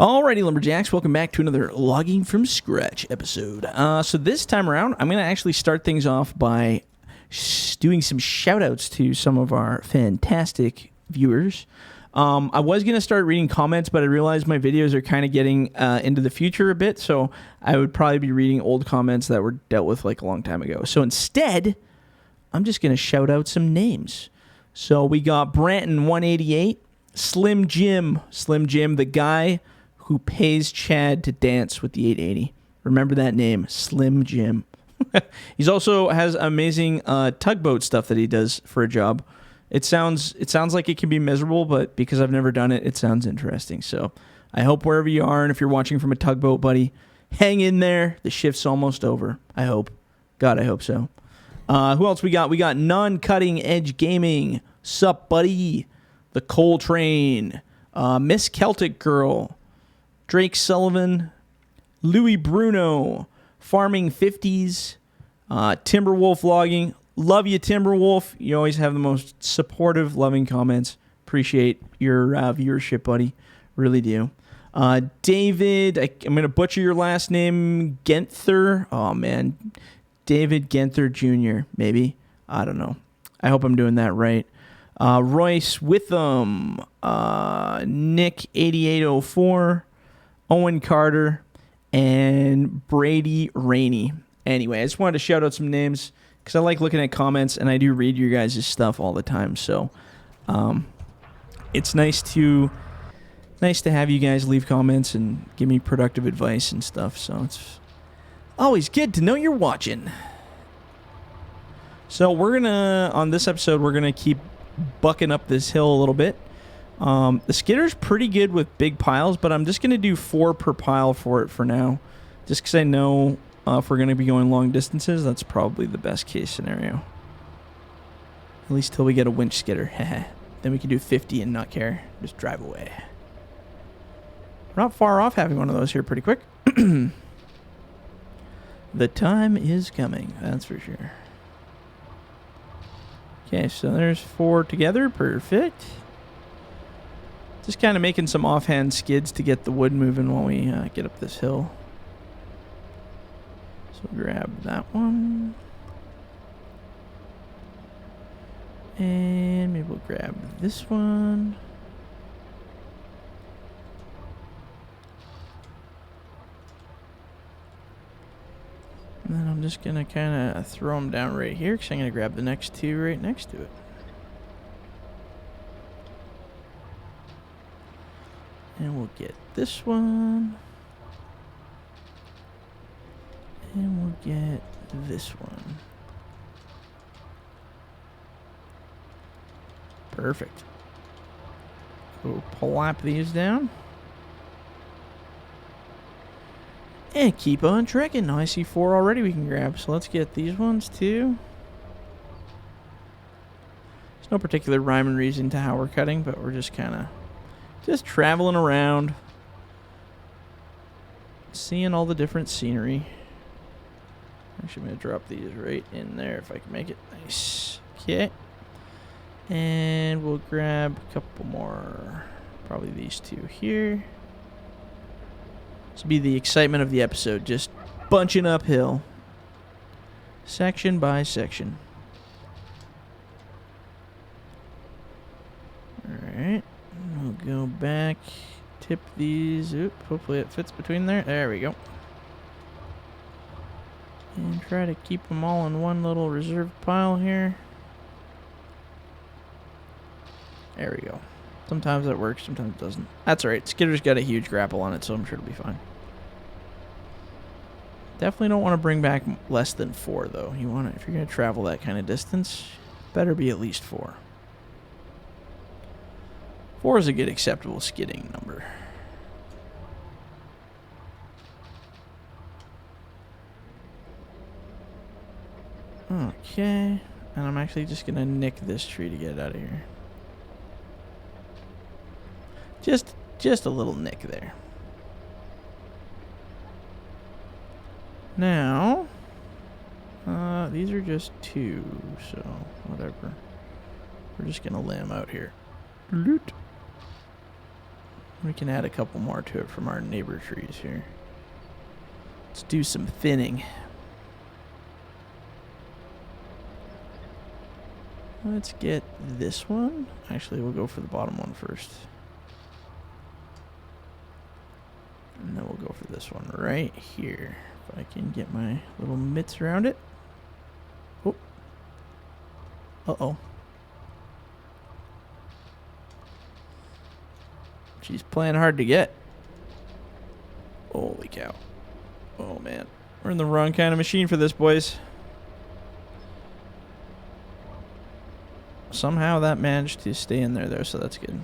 Alrighty, Lumberjacks, welcome back to another Logging from Scratch episode. So this time around, I'm going to actually start things off by doing some shoutouts to some of our fantastic viewers. I was going to start reading comments, but I realized my videos are kind of getting into the future a bit, so I would probably be reading old comments that were dealt with like a long time ago. So instead, I'm just going to shout out some names. So we got Branton188, Slim Jim, the guy who pays Chad to dance with the 880. Remember that name, Slim Jim. He's also has amazing tugboat stuff that he does for a job. It sounds like it can be miserable, but because I've never done it, it sounds interesting. So I hope wherever you are, and if you're watching from a tugboat, buddy, hang in there. The shift's almost over. I hope. God, I hope so. Who else we got? We got Non-Cutting Edge Gaming. Sup, buddy? The Coal Train. Miss Celtic Girl. Drake Sullivan, Louis Bruno, Farming 50s, Timberwolf Logging. Love you, Timberwolf. You always have the most supportive, loving comments. Appreciate your viewership, buddy. Really do. David, I'm going to butcher your last name, Genther. Oh, man. David Genther Jr., maybe. I don't know. I hope I'm doing that right. Royce Witham, Nick8804. Owen Carter, and Brady Rainey. Anyway, I just wanted to shout out some names because I like looking at comments, and I do read your guys' stuff all the time. So it's nice to have you guys leave comments and give me productive advice and stuff. So it's always good to know you're watching. So on this episode, we're going to keep bucking up this hill a little bit. The skidder's pretty good with big piles, but I'm just going to do 4 per pile for it for now. Just because I know if we're going to be going long distances, that's probably the best case scenario. At least till we get a winch skidder. Then we can do 50 and not care. Just drive away. We're not far off having one of those here pretty quick. The time is coming, that's for sure. Okay, so there's 4 together. Perfect. Just kind of making some offhand skids to get the wood moving while we get up this hill. So grab that one. And maybe we'll grab this one. And then I'm just going to kind of throw them down right here because I'm going to grab the next 2 right next to it. And we'll get this one. And we'll get this one. Perfect. We'll plop these down. And keep on trekking. Now I see 4 already we can grab. So let's get these ones too. There's no particular rhyme and reason to how we're cutting, but we're just kind of traveling around, seeing all the different scenery. Actually, I'm going to drop these right in there if I can make it. Nice. Okay. And we'll grab a couple more. Probably these 2 here. This will be the excitement of the episode. Just bunching uphill. Section by section. Alright. We'll go back, tip these. Oop, hopefully it fits between there. There we go. And try to keep them all in one little reserved pile here. There we go. Sometimes that works, sometimes it doesn't. That's alright. Skidder's got a huge grapple on it, so I'm sure it'll be fine. Definitely don't want to bring back less than 4, though. You want to, if you're going to travel that kind of distance, better be at least 4. 4 is a good acceptable skidding number. Okay. And I'm actually just going to nick this tree to get it out of here. Just a little nick there. Now, these are just 2, so whatever. We're just going to lay them out here. Loot. We can add a couple more to it from our neighbor trees here. Let's do some thinning. Let's get this one. Actually, we'll go for the bottom one first. And then we'll go for this one right here. If I can get my little mitts around it. Oh. Uh-oh. She's playing hard to get. Holy cow. Oh, man. We're in the wrong kind of machine for this, boys. Somehow that managed to stay in there, though, so that's good.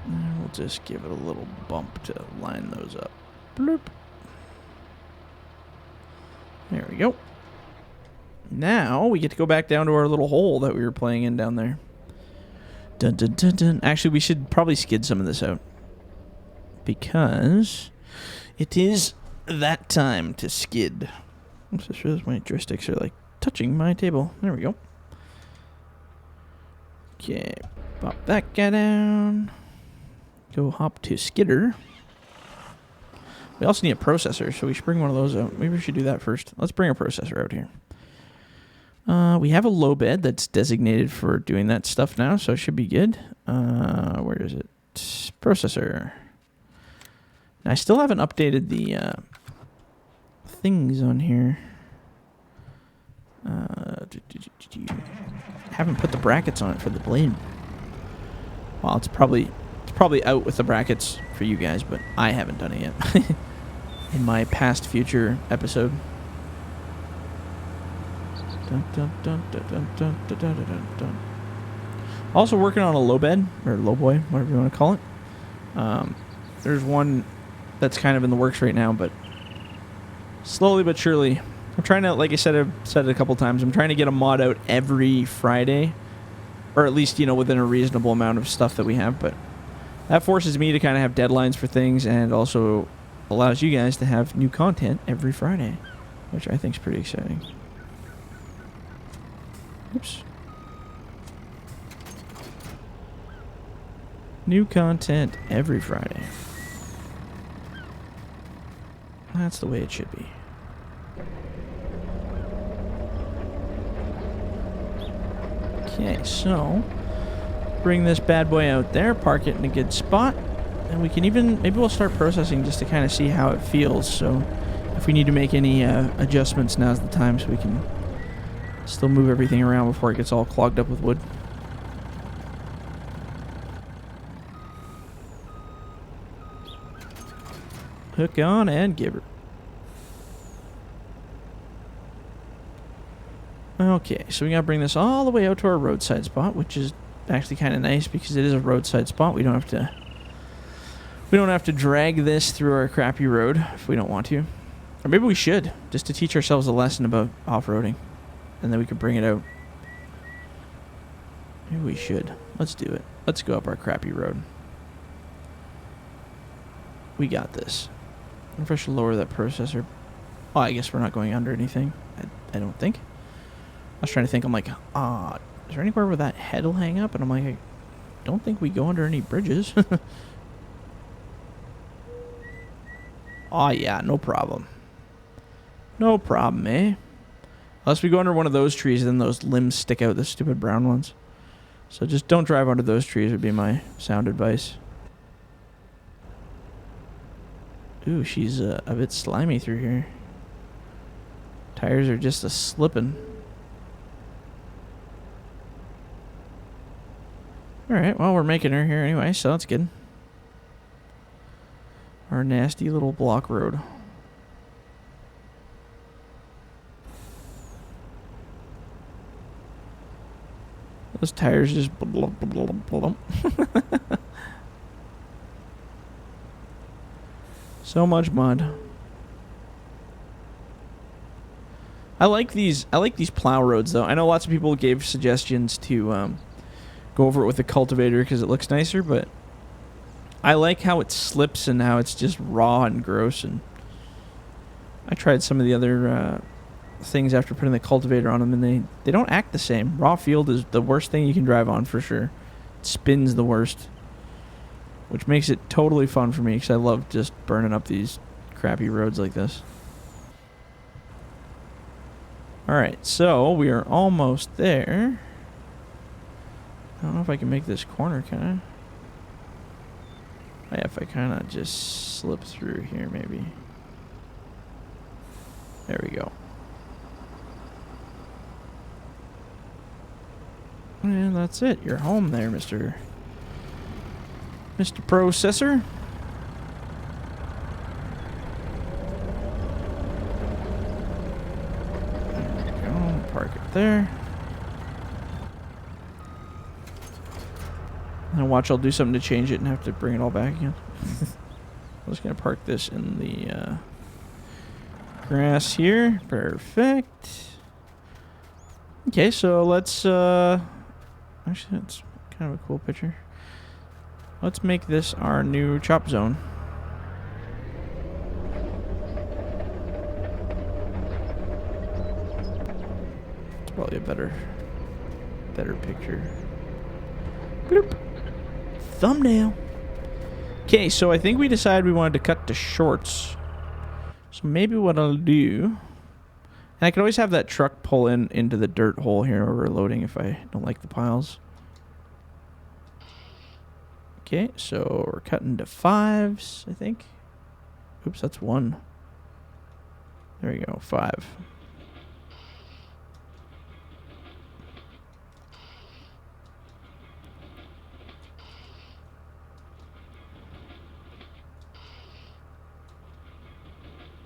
And we'll just give it a little bump to line those up. Bloop. There we go. Now we get to go back down to our little hole that we were playing in down there. Dun, dun, dun, dun. Actually, we should probably skid some of this out, because it is that time to skid. This shows my joysticks are like touching my table. There we go. Okay, pop that guy down. Go hop to skidder. We also need a processor, so we should bring one of those out. Maybe we should do that first. Let's bring a processor out here. We have a low bed that's designated for doing that stuff now, so it should be good. Where is it? Processor. Now, I still haven't updated the things on here. Haven't put the brackets on it for the blade. Well, it's probably out with the brackets for you guys, but I haven't done it yet. In my past future episode. Dun, dun, dun, dun, dun, dun, dun, dun, dun, dun. Also working on a low bed, or low boy, whatever you want to call it. There's one that's kind of in the works right now, but slowly but surely. I'm trying to, like I said, I've said it a couple times, I'm trying to get a mod out every Friday, or at least, you know, within a reasonable amount of stuff that we have, but that forces me to kind of have deadlines for things, and also allows you guys to have new content every Friday, which I think is pretty exciting. Oops. New content every Friday. That's the way it should be. Okay, so bring this bad boy out there, park it in a good spot, and we can even, maybe we'll start processing just to kind of see how it feels. So if we need to make any adjustments, now's the time, so we can still move everything around before it gets all clogged up with wood. Hook on and give her. Okay, so we gotta bring this all the way out to our roadside spot, which is actually kind of nice because it is a roadside spot. We don't have to drag this through our crappy road if we don't want to. Or maybe we should, just to teach ourselves a lesson about off-roading. And then we could bring it out. Maybe we should. Let's do it. Let's go up our crappy road. We got this. I wonder if I should lower that processor. Oh, I guess we're not going under anything. I don't think. I was trying to think. I'm like, is there anywhere where that head will hang up? And I'm like, I don't think we go under any bridges. Oh, yeah, no problem. No problem, eh? Unless we go under one of those trees, then those limbs stick out, the stupid brown ones. So just don't drive under those trees would be my sound advice. Ooh, she's a bit slimy through here. Tires are just a-slipping. Alright, well, we're making her here anyway, so that's good. Our nasty little block road. Those tires just blump, blump, blump, blump. So much mud. I like these plow roads though. I know lots of people gave suggestions to go over it with a cultivator because it looks nicer, but I like how it slips and how it's just raw and gross. And I tried some of the other things after putting the cultivator on them, and they don't act the same. Raw field is the worst thing you can drive on for sure. It spins the worst, which makes it totally fun for me because I love just burning up these crappy roads like this. Alright, so we are almost there. I don't know if I can make this corner, can I? Oh, yeah, if I kind of just slip through here, maybe. There we go. And that's it. You're home there, Mr. Processor. There we go. Park it there. And watch, I'll do something to change it and have to bring it all back again. I'm just going to park this in the grass here. Perfect. Okay, so let's... actually, that's kind of a cool picture. Let's make this our new chop zone. It's probably a better picture. Bloop. Thumbnail. Okay, so I think we decided we wanted to cut to shorts. So maybe what I'll do... And I can always have that truck pull into the dirt hole here where we're loading if I don't like the piles. Okay, so we're cutting to 5s, I think. Oops, that's 1. There we go, 5.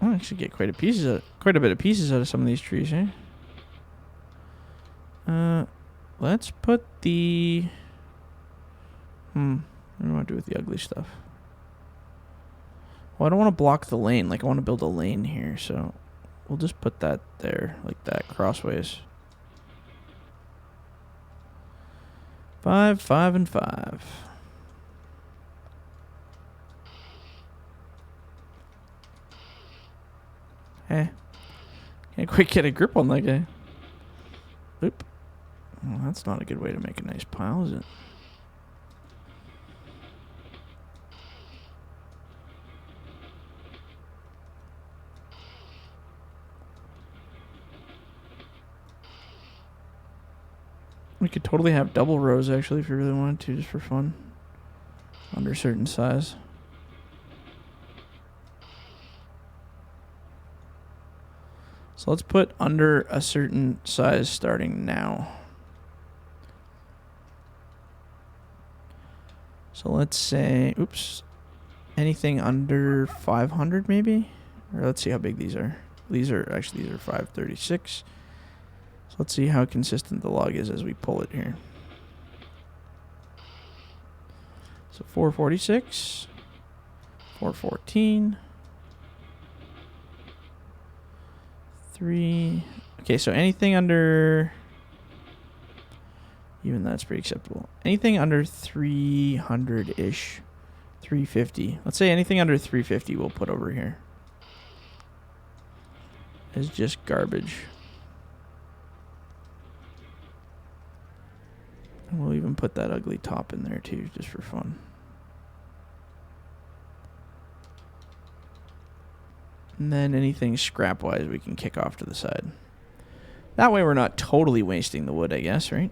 I'll actually get quite a bit of pieces out of some of these trees, eh? Let's put the... What do I want to do with the ugly stuff? Well, I don't want to block the lane. Like, I want to build a lane here, so we'll just put that there, like that, crossways. 5, 5, and 5. Eh. Can't quite get a grip on that guy. Oop. Well, that's not a good way to make a nice pile, is it? We could totally have double rows, actually, if you really wanted to, just for fun. Under a certain size. So let's put under a certain size starting now. So let's say, oops, anything under 500 maybe? Or let's see how big these are. These are 536. So let's see how consistent the log is as we pull it here. So 446, 414, 3. Okay, so anything under, even that's pretty acceptable. Anything under 300-ish, 350. Let's say anything under 350 we'll put over here. Is just garbage. And we'll even put that ugly top in there too, just for fun. And then anything scrap-wise we can kick off to the side. That way we're not totally wasting the wood, I guess, right?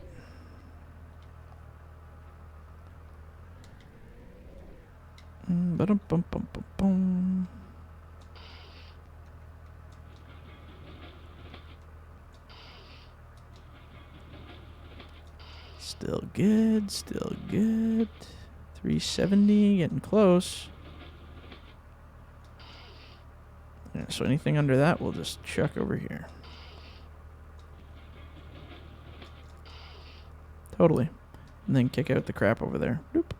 Ba-dum-bum-bum-bum-bum. Still good, still good. 370, getting close. Yeah, so anything under that we'll just chuck over here. Totally. And then kick out the crap over there. Boop.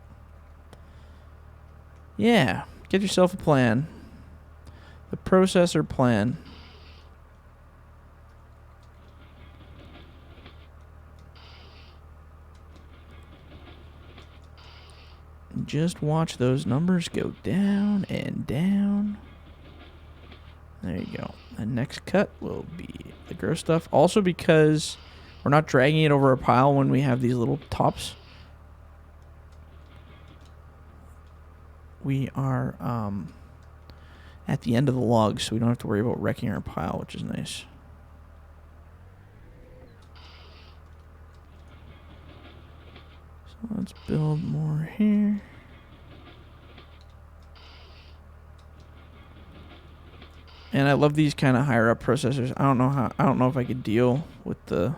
Yeah, get yourself a plan. The processor plan. Just watch those numbers go down and down. There you go. The next cut will be the gross stuff. Also because we're not dragging it over a pile when we have these little tops. We are at the end of the log, so we don't have to worry about wrecking our pile, which is nice. So let's build more here. And I love these kind of higher up processors. I don't know if I could deal with the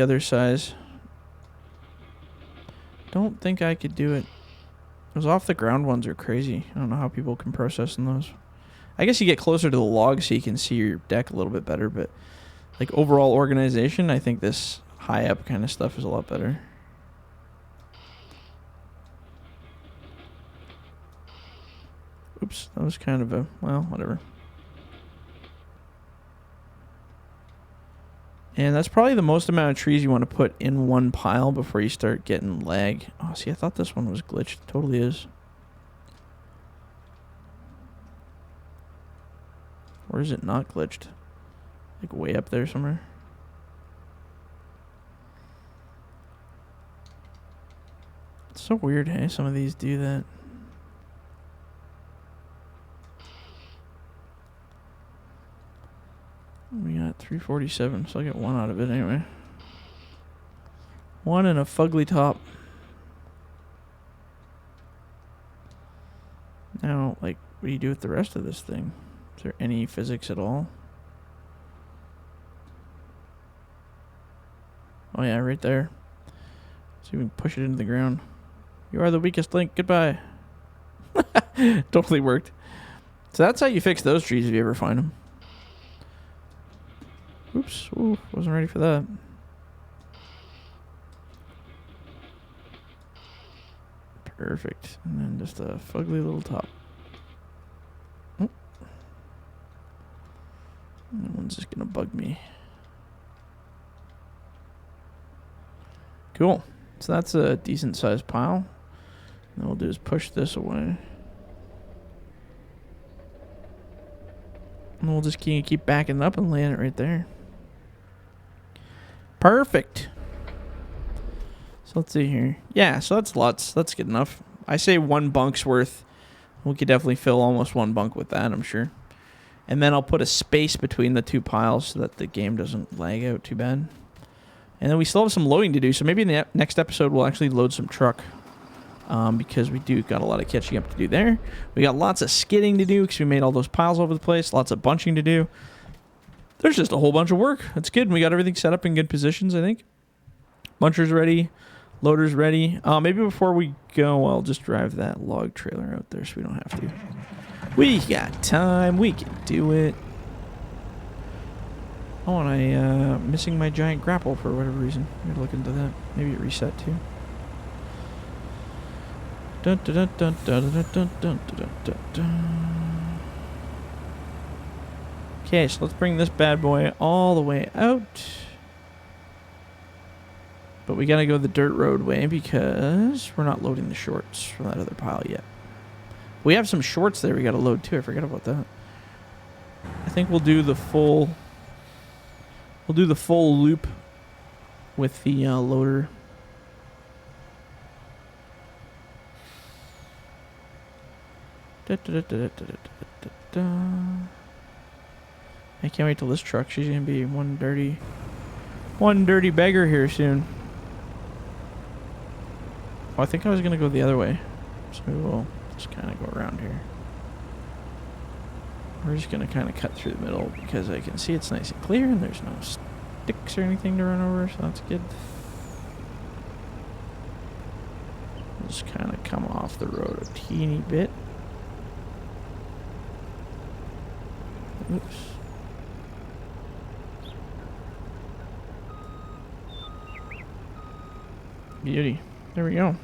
other size. Don't think I could do it. Those off the ground ones are crazy. I don't know how people can process in those. I guess you get closer to the log so you can see your deck a little bit better, but like overall organization, I think this high up kind of stuff is a lot better. Oops, that was kind of a, well, whatever. And that's probably the most amount of trees you want to put in one pile before you start getting lag. Oh, see, I thought this one was glitched. It totally is. Or is it not glitched? Like way up there somewhere. It's so weird, hey? Some of these do that. We got 347, so I get 1 out of it anyway. 1 and a fugly top. Now, like, what do you do with the rest of this thing? Is there any physics at all? Oh yeah, right there. So you can push it into the ground. You are the weakest link. Goodbye. Totally worked. So that's how you fix those trees if you ever find them. Oops, ooh, wasn't ready for that. Perfect. And then just a fugly little top. Oh. That one's just gonna bug me. Cool. So that's a decent sized pile. And what we'll do is push this away. And we'll just keep backing up and laying it right there. Perfect. So let's see here. Yeah, so that's lots. That's good enough. I say 1 bunk's worth. We could definitely fill almost 1 bunk with that, I'm sure. And then I'll put a space between the 2 piles so that the game doesn't lag out too bad. And then we still have some loading to do. So maybe in the next episode we'll actually load some truck. Because we do got a lot of catching up to do there. We got lots of skidding to do because we made all those piles over the place. Lots of bunching to do. There's just a whole bunch of work. That's good. We got everything set up in good positions, I think. Buncher's ready. Loader's ready. Maybe before we go, I'll just drive that log trailer out there so we don't have to. We got time. We can do it. Oh, and I missing my giant grapple for whatever reason. I gotta look into that. Maybe it reset too. Dun, dun, dun, dun, dun, dun, dun, dun, dun, dun, dun. Okay, so let's bring this bad boy all the way out. But we gotta go the dirt road way because we're not loading the shorts from that other pile yet. We have some shorts there we gotta load too. I forgot about that. I think we'll do the full loop with the loader. I can't wait till this truck. She's gonna be one dirty beggar here soon. Oh, I think I was gonna go the other way, so we'll just kind of go around here. We're just gonna kind of cut through the middle because I can see it's nice and clear and there's no sticks or anything to run over, so that's good. We'll just kind of come off the road a teeny bit. Oops. Beauty. There we go.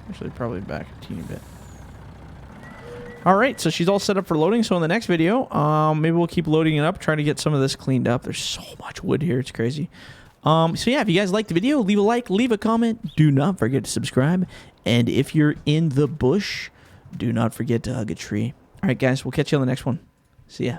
Actually, probably back a teeny bit. Alright, so she's all set up for loading. So in the next video, maybe we'll keep loading it up, trying to get some of this cleaned up. There's so much wood here. It's crazy. So yeah, if you guys liked the video, leave a like, leave a comment. Do not forget to subscribe. And if you're in the bush, do not forget to hug a tree. Alright, guys, we'll catch you on the next one. See ya.